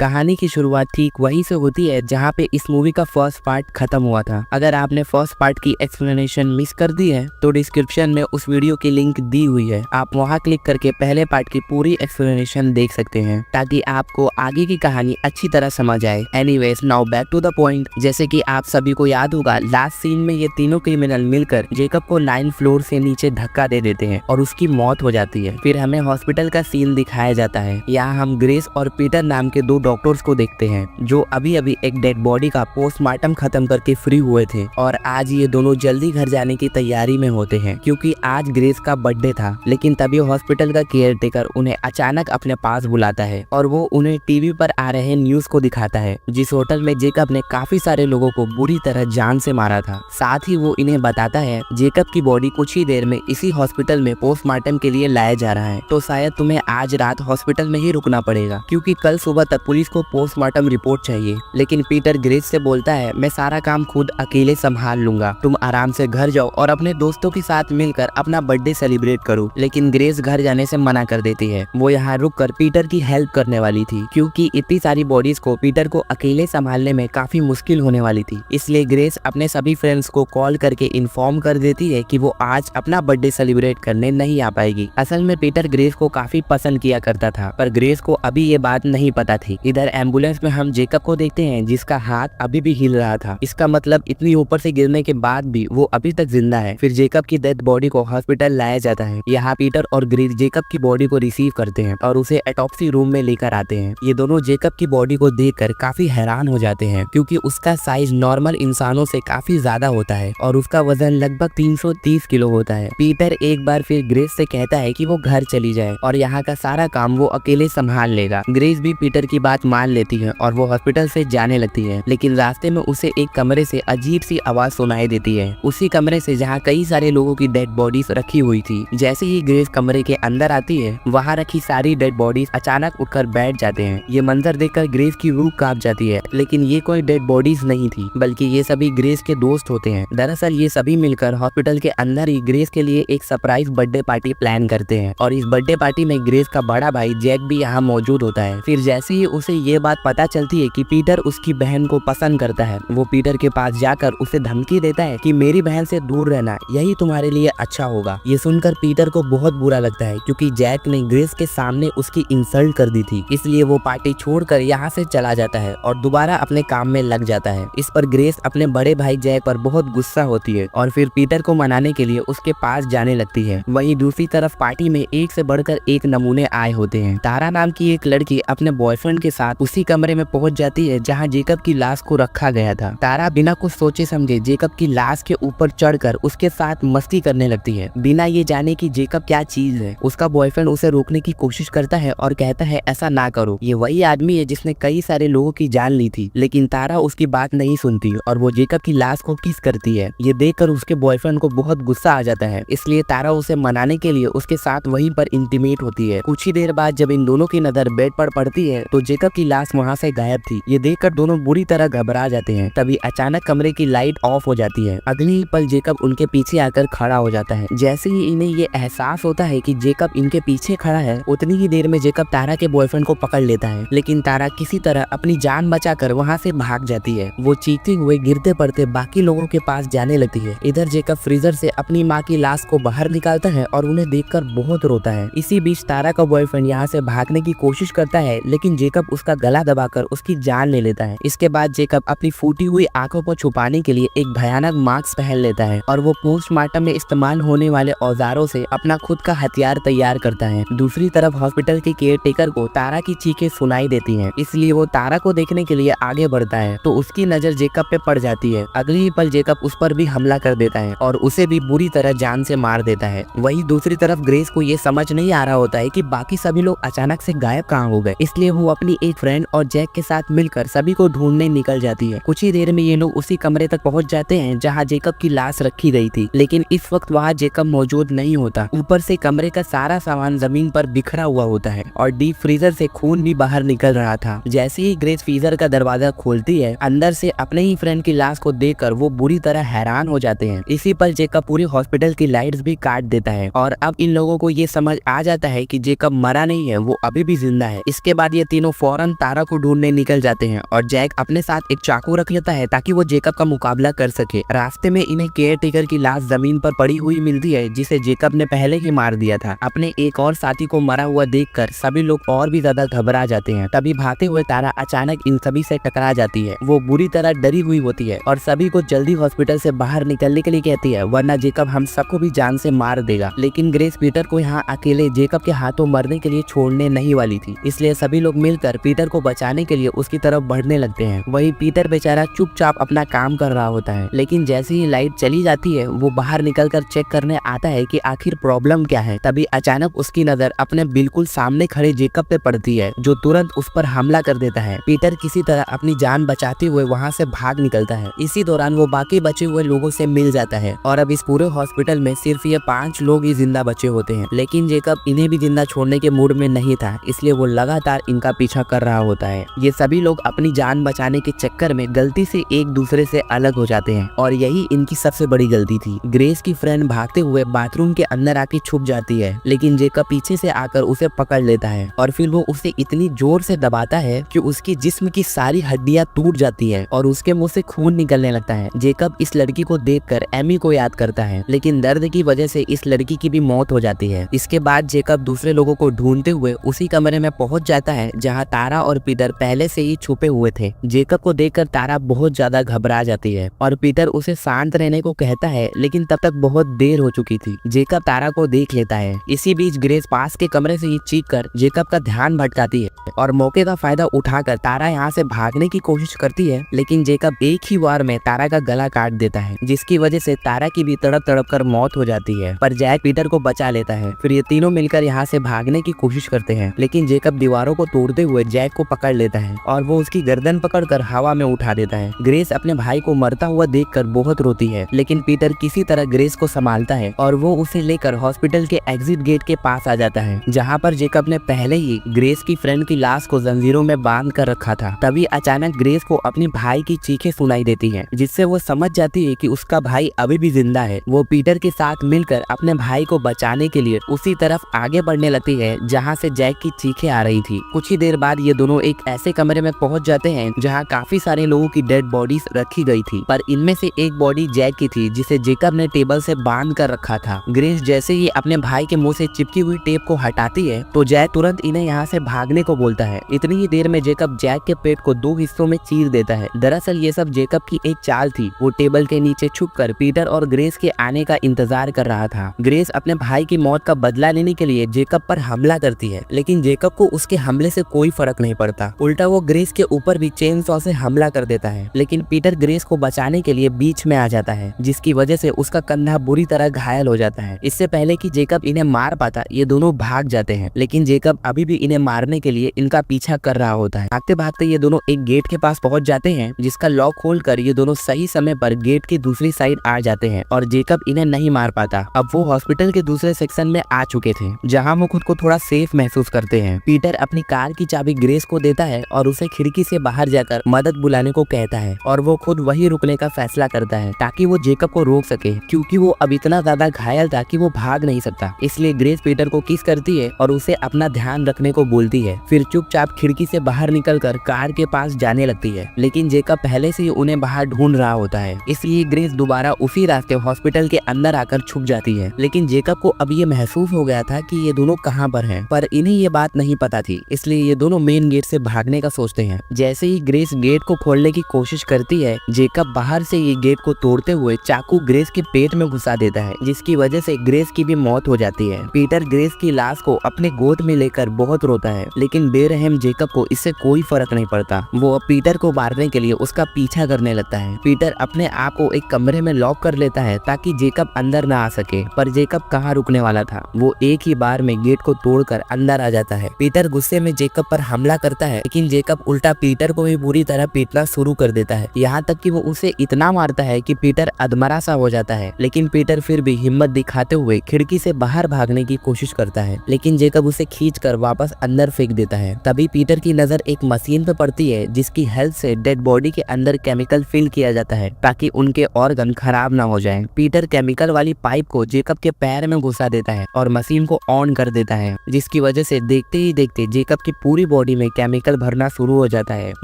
कहानी की शुरुआत ठीक वहीं से होती है जहाँ पे इस मूवी का फर्स्ट पार्ट खत्म हुआ था। अगर आपने फर्स्ट पार्ट की एक्सप्लेनेशन मिस कर दी है तो डिस्क्रिप्शन में उस वीडियो की लिंक दी हुई है, आप वहाँ क्लिक करके पहले पार्ट की पूरी एक्सप्लेनेशन देख सकते हैं ताकि आपको आगे की कहानी अच्छी तरह समझ आए। Anyways now back to the point. जैसे कि आप सभी को याद होगा, लास्ट सीन में ये तीनों क्रिमिनल मिलकर जेकब को 9 फ्लोर से नीचे धक्का दे देते हैं और उसकी मौत हो जाती है। फिर हमें हॉस्पिटल का सीन दिखाया जाता है। यहाँ हम ग्रेस और पीटर नाम के 2 डॉक्टर्स को देखते हैं जो अभी अभी एक डेड बॉडी का पोस्टमार्टम खत्म करके फ्री हुए थे और आज ये दोनों जल्दी घर जाने की तैयारी में होते हैं क्योंकि आज ग्रेस का बर्थडे था। लेकिन तभी हॉस्पिटल का केयरटेकर उन्हें अचानक अपने पास बुलाता है और वो उन्हें टीवी पर आ रहे न्यूज को दिखाता है जिस होटल में जेकब ने काफी सारे लोगों को बुरी तरह जान से मारा था। साथ ही वो इन्हें बताता है जेकब की बॉडी कुछ ही देर में इसी हॉस्पिटल में पोस्टमार्टम के लिए लाया जा रहा है, तो शायद तुम्हें आज रात हॉस्पिटल में ही रुकना पड़ेगा क्योंकि कल सुबह तक पुलिस को पोस्टमार्टम रिपोर्ट चाहिए। लेकिन पीटर ग्रेस से बोलता है मैं सारा काम खुद अकेले संभाल लूंगा, तुम आराम से घर जाओ और अपने दोस्तों के साथ मिलकर अपना बर्थडे सेलिब्रेट करो। लेकिन ग्रेस घर जाने से मना कर देती है। वो यहाँ रुककर पीटर की हेल्प करने वाली थी क्योंकि इतनी सारी बॉडीज को पीटर को अकेले संभालने में काफी मुश्किल होने वाली थी। इसलिए ग्रेस अपने सभी फ्रेंड्स को कॉल करके इन्फॉर्म कर देती है कि वो आज अपना बर्थडे सेलिब्रेट करने नहीं आ पाएगी। असल में पीटर ग्रेस को काफी पसंद किया करता था पर ग्रेस को अभी ये बात नहीं पता थी। इधर एम्बुलेंस में हम जेकब को देखते हैं जिसका हाथ अभी भी हिल रहा था। इसका मतलब इतनी ऊपर से गिरने के बाद भी वो अभी तक जिंदा है। फिर जेकब की डेड बॉडी को हॉस्पिटल लाया जाता है। यहाँ पीटर और ग्रेस जेकब की बॉडी को रिसीव करते हैं और उसे ऑटोप्सी रूम में लेकर आते हैं। ये दोनों जेकब की बॉडी को देखकर काफी हैरान हो जाते हैं क्योंकि उसका साइज नॉर्मल इंसानों से काफी ज्यादा होता है और उसका वजन लगभग 330 किलो होता है। पीटर एक बार फिर ग्रेस से कहता है कि वो घर चली जाए और यहाँ का सारा काम वो अकेले संभाल लेगा। ग्रेस भी पीटर की बात मान लेती है और वो हॉस्पिटल से जाने लगती है। लेकिन रास्ते में उसे एक कमरे से अजीब सी आवाज सुनाई देती है, उसी कमरे से जहाँ कई सारे लोगों की डेड बॉडीज रखी हुई थी। जैसे ही ग्रेस कमरे के अंदर आती है वहाँ रखी सारी डेड बॉडीज अचानक उठकर बैठ जाते हैं। ये मंजर देखकर ग्रेस की रूह कांप जाती है। लेकिन ये कोई डेड बॉडीज नहीं थी बल्कि ये सभी ग्रेस के दोस्त होते हैं। दरअसल ये सभी मिलकर हॉस्पिटल के अंदर ही ग्रेस के लिए एक सरप्राइज बर्थडे पार्टी प्लान करते हैं और इस बर्थडे पार्टी में ग्रेस का बड़ा भाई जैक भी यहाँ मौजूद होता है। फिर जैसे ही उसे ये बात पता चलती है कि पीटर उसकी बहन को पसंद करता है, वो पीटर के पास जाकर उसे धमकी देता है कि मेरी बहन से दूर रहना, यही तुम्हारे लिए अच्छा होगा। ये सुनकर पीटर को बहुत बुरा लगता है क्योंकि जैक ने ग्रेस के सामने उसकी इंसल्ट कर दी थी। इसलिए वो पार्टी छोड़कर यहाँ से चला जाता है और दोबारा अपने काम में लग जाता है। इस पर ग्रेस अपने बड़े भाई जैक पर बहुत गुस्सा होती है और फिर पीटर को मनाने के लिए उसके पास जाने लगती है। वहीं दूसरी तरफ पार्टी में एक से बढ़कर एक नमूने आए होते हैं। तारा नाम की एक लड़की अपने बॉयफ्रेंड के साथ उसी कमरे में पहुंच जाती है जहां जेकब की लाश को रखा गया था। तारा बिना कुछ सोचे समझे जेकब की लाश के ऊपर चढ़कर उसके साथ मस्ती करने लगती है बिना ये जाने कि जेकब क्या चीज है। उसका बॉयफ्रेंड उसे रोकने की कोशिश करता है और कहता है ऐसा ना करो, ये वही आदमी है जिसने कई सारे लोगों की जान ली थी। लेकिन तारा उसकी बात नहीं सुनती और वो जेकब की लाश को किस करती है। ये देखकर उसके बॉयफ्रेंड को बहुत गुस्सा आ जाता है, इसलिए तारा उसे मनाने के लिए उसके साथ वहीं पर इंटीमेट होती है। कुछ ही देर बाद जब इन दोनों की नजर बेड पर पड़ती है तो जेकब की लाश वहाँ से गायब थी। ये देखकर दोनों बुरी तरह घबरा जाते हैं। तभी अचानक कमरे की लाइट ऑफ हो जाती है। अगले ही पल जेकब उनके पीछे आकर खड़ा हो जाता है। जैसे ही इन्हें ये एहसास होता है कि जेकब इनके पीछे खड़ा है, उतनी ही देर में जेकब तारा के बॉयफ्रेंड को पकड़ लेता है। लेकिन तारा किसी तरह अपनी जान बचाकर वहाँ से भाग जाती है। वो चीखते हुए गिरते पड़ते बाकी लोगों के पास जाने लगती है। इधर जेकब फ्रीजर से अपनी माँ की लाश को बाहर निकालता है और उन्हें देखकर बहुत रोता है। इसी बीच तारा का बॉयफ्रेंड यहाँ से भागने की कोशिश करता है लेकिन जेकब उसका गला दबाकर उसकी जान ले लेता है। इसके बाद जेकब अपनी फूटी हुई आंखों को छुपाने के लिए एक भयानक मास्क पहन लेता है और वो पोस्टमार्टम में इस्तेमाल होने वाले औजारों से अपना खुद का हथियार तैयार करता है। दूसरी तरफ हॉस्पिटल के केयरटेकर को तारा की चीखें सुनाई देती हैं, इसलिए वो तारा को देखने के लिए आगे बढ़ता है तो उसकी नजर जेकब पे पड़ जाती है। अगले ही पल जेकब उस पर भी हमला कर देता है और उसे भी बुरी तरह जान से मार देता है। वहीं दूसरी तरफ ग्रेस को ये समझ नहीं आ रहा होता है कि बाकी सभी लोग अचानक से गायब कहाँ हो गए, इसलिए वो अपनी एक फ्रेंड और जैक के साथ मिलकर सभी को ढूंढने निकल जाती है। कुछ ही देर में ये लोग उसी कमरे तक पहुंच जाते हैं जहां जेकब की लाश रखी गई थी, लेकिन इस वक्त वहां जेकब मौजूद नहीं होता। ऊपर से कमरे का सारा सामान जमीन पर बिखरा हुआ होता है और डीप फ्रीजर से खून भी बाहर निकल रहा था। जैसे ही ग्रेस फ्रीजर का दरवाजा खोलती है, अंदर से अपने ही फ्रेंड की लाश को देखकर वो बुरी तरह हैरान हो जाते हैं। इसी पल जेकब पूरी हॉस्पिटल की लाइट्स भी काट देता है और अब इन लोगों को ये समझ आ जाता है कि जेकब मरा नहीं है, वो अभी भी जिंदा है। इसके बाद ये तीनों फौरन तारा को ढूंढने निकल जाते हैं और जैक अपने साथ एक चाकू रख लेता है ताकि वो जेकब का मुकाबला कर सके। रास्ते में इन्हें केयर टेकर की लाश जमीन पर पड़ी हुई मिलती है जिसे जेकब ने पहले ही मार दिया था। अपने एक और साथी को मरा हुआ देखकर सभी लोग और भी ज्यादा घबरा जाते हैं। तभी भागते हुए तारा अचानक इन सभी से टकरा जाती है। वो बुरी तरह डरी हुई होती है और सभी को जल्दी हॉस्पिटल से बाहर निकलने के लिए कहती है, वरना जेकब हम सबको भी जान से मार देगा। लेकिन ग्रेस पीटर को यहाँ अकेले जेकब के हाथों मरने के लिए छोड़ने नहीं वाली थी, इसलिए सभी लोग मिलकर पीटर को बचाने के लिए उसकी तरफ बढ़ने लगते हैं। वही पीटर बेचारा चुपचाप अपना काम कर रहा होता है, लेकिन जैसे ही लाइट चली जाती है वो बाहर निकलकर चेक करने आता है कि आखिर प्रॉब्लम क्या है। तभी अचानक उसकी नजर अपने बिल्कुल सामने खड़े जेकब पे पड़ती है जो तुरंत उस पर हमला कर देता है। पीटर किसी तरह अपनी जान बचाते हुए वहाँ से भाग निकलता है। इसी दौरान वो बाकी बचे हुए लोगों से मिल जाता है और अब इस पूरे हॉस्पिटल में सिर्फ ये 5 लोग ही जिंदा बचे होते हैं। लेकिन जेकब इन्हें भी जिंदा छोड़ने के मूड में नहीं था, इसलिए वो लगातार इनका पीछा कर रहा होता है। ये सभी लोग अपनी जान बचाने के चक्कर में गलती से एक दूसरे से अलग हो जाते हैं और यही इनकी सबसे बड़ी गलती थी। ग्रेस की फ्रेंड भागते हुए बाथरूम के अंदर आके छुप जाती है, लेकिन जेकब पीछे से आकर उसे पकड़ लेता है और फिर वो उसे इतनी जोर से दबाता है कि उसकी जिस्म की सारी हड्डियां टूट जाती है और उसके मुंह से खून निकलने लगता है। जेकब इस लड़की को देखकर एमी को याद करता है, लेकिन दर्द की वजह से इस लड़की की भी मौत हो जाती है। इसके बाद जेकब दूसरे लोगों को ढूंढते हुए उसी कमरे में पहुंच जाता है जहां तारा और पीटर पहले से ही छुपे हुए थे। जेकब को देखकर तारा बहुत ज्यादा घबरा जाती है और पीटर उसे शांत रहने को कहता है, लेकिन तब तक बहुत देर हो चुकी थी। जेकब तारा को देख लेता है। इसी बीच ग्रेस पास के कमरे से ही चीख कर जेकब का ध्यान भटकाती है और मौके का फायदा उठाकर तारा यहाँ से भागने की कोशिश करती है, लेकिन जेकब एक ही वार में तारा का गला काट देता है, जिसकी वजह से तारा की भी तड़प तड़प कर मौत हो जाती है। पर जैक पीटर को बचा लेता है। फिर ये तीनों मिलकर यहाँ से भागने की कोशिश करते हैं, लेकिन जेकब दीवारों को तोड़ते हुए जैक को पकड़ लेता है और वो उसकी गर्दन पकड़कर हवा में उठा देता है। ग्रेस अपने भाई को मरता हुआ देखकर बहुत रोती है, लेकिन पीटर किसी तरह ग्रेस को संभालता है और वो उसे लेकर हॉस्पिटल के एग्जिट गेट के पास आ जाता है, जहाँ पर जेकब ने पहले ही ग्रेस की फ्रेंड की लाश को जंजीरों में बांध कर रखा था। तभी अचानक ग्रेस को अपने भाई की चीखें सुनाई देती हैं, जिससे वो समझ जाती है कि उसका भाई अभी भी जिंदा है। वो पीटर के साथ मिलकर अपने भाई को बचाने के लिए उसी तरफ आगे बढ़ने लगती है जहाँ से जैक की चीखें आ रही थी। कुछ ही देर बाद ये दोनों एक ऐसे कमरे में पहुंच जाते हैं जहाँ काफी सारे लोगों की डेड बॉडीज रखी गई थी, पर इनमें से एक बॉडी जैक की थी जिसे जेकब ने टेबल से बांध कर रखा था। ग्रेस जैसे ही अपने भाई के मुंह से चिपकी हुई टेप को हटाती है तो जैक तुरंत इन्हें यहाँ से भागने को बोलता है। इतनी ही देर में जेकब जैक के पेट को 2 हिस्सों में चीर देता है। दरअसल ये सब जेकब की एक चाल थी। वो टेबल के नीचे छुपकर पीटर और ग्रेस के आने का इंतजार कर रहा था। ग्रेस अपने भाई की मौत का बदला लेने के लिए जेकब पर हमला करती है, लेकिन जेकब को उसके हमले से कोई फर्क नहीं पड़ता। उल्टा वो ग्रेस के ऊपर भी चेन सॉ से हमला कर देता है, लेकिन पीटर ग्रेस को बचाने के लिए बीच में आ जाता है, जिसकी वजह से उसका कंधा बुरी तरह घायल हो जाता है। इससे पहले कि जेकब इन्हें मार पाता ये दोनों भाग जाते हैं, लेकिन जेकब अभी भी इन्हें मारने के लिए इनका पीछा कर रहा होता है। भागते भागते ये दोनों एक गेट के पास पहुंच जाते हैं, जिसका लॉक खोलकर ये दोनों सही समय पर गेट की दूसरी साइड आ जाते हैं और जेकब इन्हें नहीं मार पाता। अब वो हॉस्पिटल के दूसरे सेक्शन में आ चुके थे, जहाँ वो खुद को थोड़ा सेफ महसूस करते हैं। पीटर अपनी कार की चाबी ग्रेस को देता है और उसे खिड़की से बाहर जाकर मदद बुलाने को कहता है और वो खुद वही रुकने का फैसला करता है ताकि वो जेकब को रोक सके, क्योंकि वो अब इतना ज्यादा घायल था कि वो भाग नहीं सकता। इसलिए ग्रेस पीटर को किस करती है और उसे अपना ध्यान रखने को बोलती है। फिर चुपचाप खिड़की से बाहर निकलकर कार के पास जाने लगती है, लेकिन जेकब पहले से ही उन्हें बाहर ढूंढ रहा होता है। इसलिए ग्रेस दोबारा उसी रास्ते हॉस्पिटल के अंदर आकर छुप जाती है, लेकिन जेकब को अब ये महसूस हो गया था कि ये दोनों कहाँ पर हैं, पर इन्हें ये बात नहीं पता थी। इसलिए ये दोनों मेन गेट से भागने का सोचते हैं। जैसे ही ग्रेस गेट को खोलने की कोशिश करती है, जेकब बाहर से ये गेट को तोड़ते हुए चाकू ग्रेस के पेट में घुसा देता है, जिसकी वजह से ग्रेस की भी मौत हो जाती है। पीटर ग्रेस की लाश को अपने गोद में लेकर बहुत रोता है, लेकिन बेरहम जेकब को इससे कोई फर्क नहीं पड़ता। वो अब पीटर को मारने के लिए उसका पीछा करने लगता है। पीटर अपने आप को एक कमरे में लॉक कर लेता है ताकि जेकब अंदर ना आ सके, पर जेकब कहाँ रुकने वाला था। वो एक ही बार में गेट को तोड़कर अंदर आ जाता है। पीटर गुस्से में जेकब पर हमला करता है, लेकिन जेकब उल्टा पीटर को भी बुरी तरह पीटना शुरू कर देता है, यहाँ तक कि वो उसे इतना मारता है कि पीटर अधमरा सा हो जाता है। लेकिन पीटर फिर भी हिम्मत दिखाते हुए खिड़की से बाहर भागने की कोशिश करता है, लेकिन जेकब उसे खींचकर वापस अंदर फेंक देता है। तभी पीटर की नजर एक मशीन पे पड़ती है, जिसकी हेल्प से डेड बॉडी के अंदर केमिकल फिल किया जाता है ताकि उनके ऑर्गन खराब ना हो जाएं। पीटर केमिकल वाली पाइप को जेकब के पैर में घुसा देता है और मशीन को ऑन कर देता है, जिसकी वजह से देखते ही देखते जेकब की पूरी बॉडी में केमिकल भरना शुरू हो जाता है।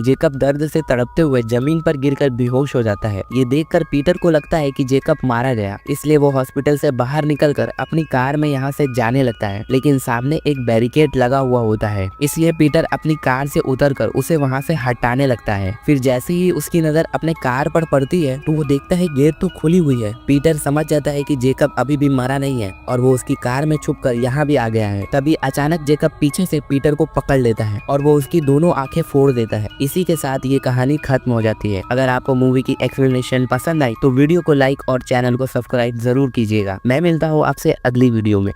जेकब दर्द से तड़पते हुए जमीन पर गिरकर बेहोश हो जाता है। ये देखकर पीटर को लगता है कि जेकब मारा गया, इसलिए वो हॉस्पिटल से बाहर निकलकर अपनी कार में यहाँ से जाने लगता है, लेकिन सामने एक बैरिकेड लगा हुआ होता है, इसलिए पीटर अपनी कार से उतरकर उसे वहाँ से हटाने लगता है। फिर जैसे ही उसकी नजर अपने कार पर पड़ती है तो वो देखता है गेट तो खुली हुई है। पीटर समझ जाता है कि जेकब अभी भी मरा नहीं है और वो उसकी कार में छुपकर यहाँ भी आ गया है। तभी अचानक जेकब पीछे से पीटर को पकड़ लेता है और वो उसकी दोनों आंखें फोड़ देता है। इसी के साथ ये कहानी खत्म हो जाती है। अगर आपको मूवी की एक्सप्लेनेशन पसंद आई तो वीडियो को लाइक और चैनल को सब्सक्राइब जरूर कीजिएगा। मैं मिलता हूँ आपसे अगली वीडियो में।